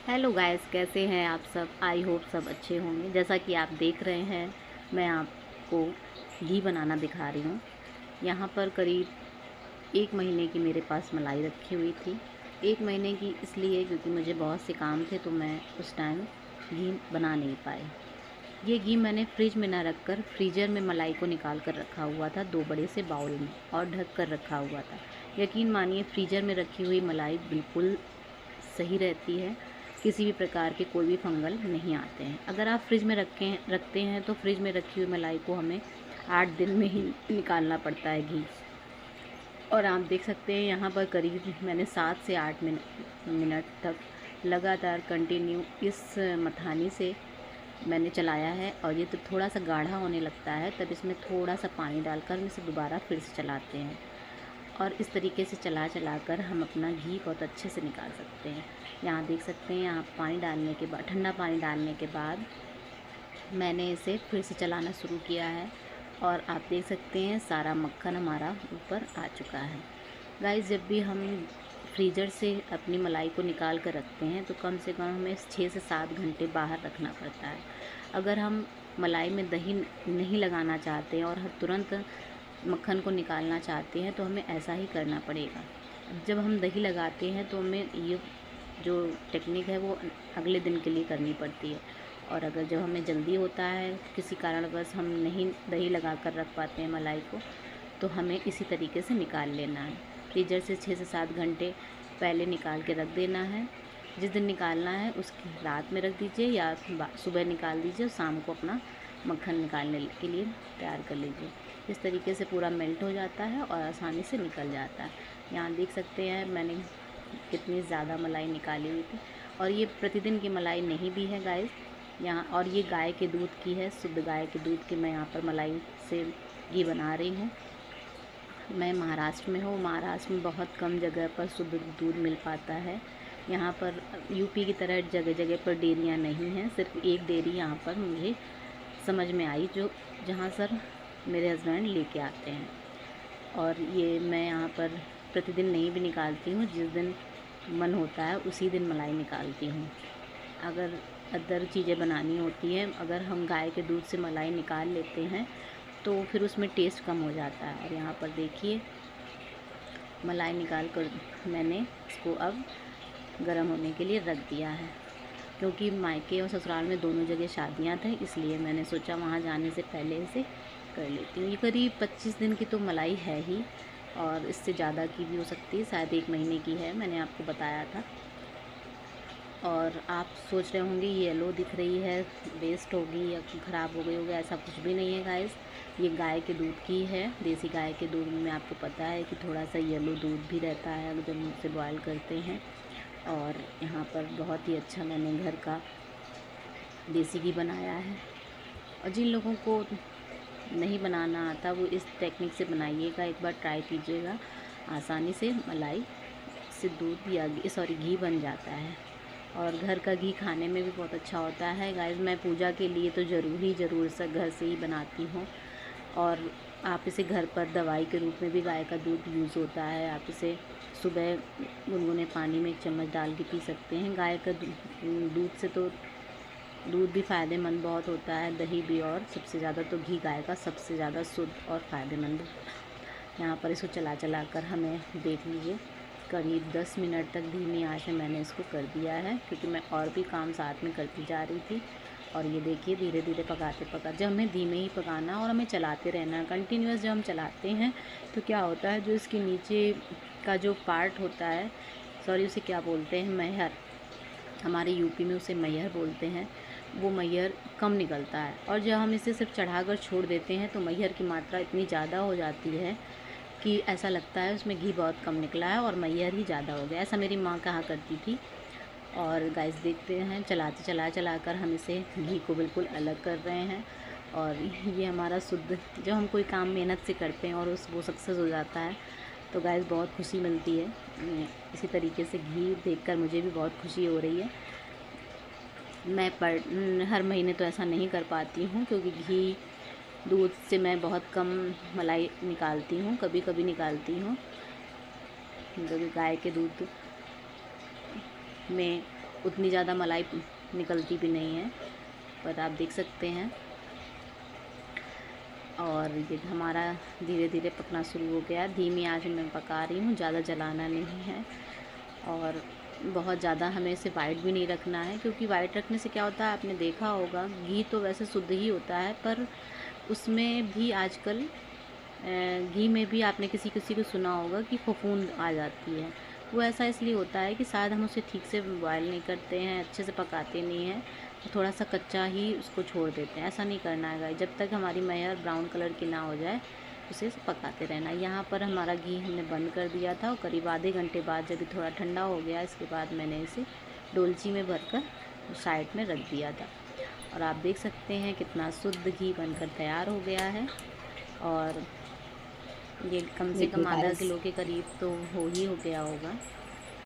Hello guys, कैसे हैं आप सब। आई होप सब अच्छे होंगे। जैसा कि आप देख रहे हैं, मैं आपको घी बनाना दिखा रही हूँ। यहाँ पर करीब 1 महीने की मेरे पास मलाई रखी हुई थी। 1 महीने की इसलिए क्योंकि मुझे बहुत से काम थे, तो मैं उस टाइम घी बना नहीं पाई। ये घी मैंने फ्रिज में ना रख कर फ्रीज़र में मलाई को निकाल कर रखा हुआ था, 2 बड़े से बाउल में, और ढक कर रखा हुआ था। यकीन मानिए, फ्रीज़र में रखी हुई मलाई बिल्कुल सही रहती है। किसी भी प्रकार के कोई भी फंगल नहीं आते हैं। अगर आप फ्रिज में रखते हैं तो फ्रिज में रखी हुई मलाई को हमें 8 दिन में ही निकालना पड़ता है घी। और आप देख सकते हैं यहाँ पर करीब मैंने 7 से 8 मिनट तक लगातार कंटिन्यू इस मथानी से मैंने चलाया है। और ये तो थोड़ा सा गाढ़ा होने लगता है, तब इसमें थोड़ा सा पानी डालकर हम इसे दोबारा फिर से चलाते हैं। और इस तरीके से चला चला कर हम अपना घी बहुत अच्छे से निकाल सकते हैं। यहाँ देख सकते हैं, यहाँ पानी डालने के बाद, ठंडा पानी डालने के बाद मैंने इसे फिर से चलाना शुरू किया है। और आप देख सकते हैं सारा मक्खन हमारा ऊपर आ चुका है। गाइस, जब भी हम फ्रीज़र से अपनी मलाई को निकाल कर रखते हैं तो कम से कम हमें 6 से 7 घंटे बाहर रखना पड़ता है। अगर हम मलाई में दही नहीं लगाना चाहते हैं और तुरंत मक्खन को निकालना चाहते हैं तो हमें ऐसा ही करना पड़ेगा। जब हम दही लगाते हैं तो हमें ये जो टेक्निक है वो अगले दिन के लिए करनी पड़ती है। और अगर जब हमें जल्दी होता है, किसी कारणवश हम नहीं दही लगा कर रख पाते हैं मलाई को, तो हमें इसी तरीके से निकाल लेना है। फ्रीजर से 6 से 7 घंटे पहले निकाल के रख देना है। जिस दिन निकालना है उसकी रात में रख दीजिए या सुबह निकाल दीजिए, और शाम को अपना मक्खन निकालने के लिए तैयार कर लीजिए। इस तरीके से पूरा मेल्ट हो जाता है और आसानी से निकल जाता है। यहाँ देख सकते हैं मैंने कितनी ज़्यादा मलाई निकाली हुई थी। और ये प्रतिदिन की मलाई नहीं भी है गाइस यहाँ। और ये गाय के दूध की है, शुद्ध गाय के दूध की मैं यहाँ पर मलाई से घी बना रही हूँ। मैं महाराष्ट्र में हूँ। महाराष्ट्र में बहुत कम जगह पर शुद्ध दूध मिल पाता है। यहाँ पर यूपी की तरह जगह जगह पर डेयरियाँ नहीं हैं। सिर्फ एक डेयरी यहाँ पर मुझे समझ में आई, जो जहाँ सर मेरे हस्बैंड लेके आते हैं। और ये मैं यहाँ पर प्रतिदिन नहीं भी निकालती हूँ, जिस दिन मन होता है उसी दिन मलाई निकालती हूँ। अगर अदर चीज़ें बनानी होती हैं, अगर हम गाय के दूध से मलाई निकाल लेते हैं तो फिर उसमें टेस्ट कम हो जाता है। और यहाँ पर देखिए मलाई निकाल कर मैंने इसको अब गर्म होने के लिए रख दिया है। क्योंकि मायके और ससुराल में दोनों जगह शादियां थे, इसलिए मैंने सोचा वहाँ जाने से पहले इसे कर लेती हूँ। ये करीब 25 दिन की तो मलाई है ही, और इससे ज़्यादा की भी हो सकती है, शायद 1 महीने की है, मैंने आपको बताया था। और आप सोच रहे होंगे ये येलो दिख रही है, वेस्ट होगी या ख़राब हो गई होगी। ऐसा कुछ भी नहीं है गाइस, ये गाय के दूध की है। देसी गाय के दूध में आपको पता है कि थोड़ा सा येलो दूध भी रहता है जब हम उसे बॉयल करते हैं। और यहाँ पर बहुत ही अच्छा मैंने घर का देसी घी बनाया है। और जिन लोगों को नहीं बनाना आता वो इस टेक्निक से बनाइएगा, एक बार ट्राई कीजिएगा। आसानी से मलाई से दूध या घी बन जाता है। और घर का घी खाने में भी बहुत अच्छा होता है गाइस। मैं पूजा के लिए तो ज़रूर से घर से ही बनाती हूँ। और आप इसे घर पर दवाई के रूप में भी, गाय का दूध यूज़ होता है, आप इसे सुबह गुनगुने पानी में 1 चम्मच डाल के पी सकते हैं। गाय का दूध से तो दूध भी फ़ायदेमंद बहुत होता है, दही भी, और सबसे ज़्यादा तो घी गाय का सबसे ज़्यादा शुद्ध और फ़ायदेमंद। यहाँ पर इसको चला चला कर हमें देख लीजिए करीब 10 मिनट तक धीमी आंच में मैंने इसको कर दिया है, क्योंकि मैं और भी काम साथ में करती जा रही थी। और ये देखिए धीरे धीरे पकाते जब हमें धीमे ही पकाना और हमें चलाते रहना कंटिन्यूस। जब हम चलाते हैं तो क्या होता है, जो इसके नीचे का जो पार्ट होता है, सॉरी उसे क्या बोलते हैं, मैहर, हमारे यूपी में उसे मैहर बोलते हैं, वो मैहर कम निकलता है। और जब हम इसे सिर्फ चढ़ाकर छोड़ देते हैं तो मैहर की मात्रा इतनी ज़्यादा हो जाती है कि ऐसा लगता है उसमें घी बहुत कम निकला है और मैहर ही ज़्यादा हो गया। ऐसा मेरी माँ कहा करती थी। और गाइस देखते हैं, चला कर हम इसे घी को बिल्कुल अलग कर रहे हैं। और ये हमारा शुद्ध, जब हम कोई काम मेहनत से करते हैं और वो सक्सेस हो जाता है तो गाइस बहुत खुशी मिलती है। इसी तरीके से घी देखकर मुझे भी बहुत खुशी हो रही है। मैं हर महीने तो ऐसा नहीं कर पाती हूँ, क्योंकि घी दूध से मैं बहुत कम मलाई निकालती हूँ, कभी कभी निकालती हूँ। क्योंकि गाय के दूध में उतनी ज़्यादा मलाई निकलती भी नहीं है, पर आप देख सकते हैं। और ये हमारा धीरे धीरे पकना शुरू हो गया। धीमी आंच में पका रही हूँ, ज़्यादा जलाना नहीं है और बहुत ज़्यादा हमें इसे वाइट भी नहीं रखना है, क्योंकि वाइट रखने से क्या होता है, आपने देखा होगा घी तो वैसे शुद्ध ही होता है, पर उसमें भी आजकल घी में भी आपने किसी किसी को सुना होगा कि फफूंद आ जाती है। वो ऐसा इसलिए होता है कि शायद हम उसे ठीक से बॉयल नहीं करते हैं, अच्छे से पकाते नहीं हैं, तो थोड़ा सा कच्चा ही उसको छोड़ देते हैं। ऐसा नहीं करना है गाइस, जब तक हमारी मेहर ब्राउन कलर की ना हो जाए उसे पकाते रहना। यहाँ पर हमारा घी हमने बंद कर दिया था और करीब आधे घंटे बाद जब थोड़ा ठंडा हो गया, इसके बाद मैंने इसे डोलची में भरकर साइड में रख दिया था। और आप देख सकते हैं कितना शुद्ध घी बनकर तैयार हो गया है। और ये कम से देखिए कम आधा गाइस, किलो के करीब तो हो ही हो गया होगा।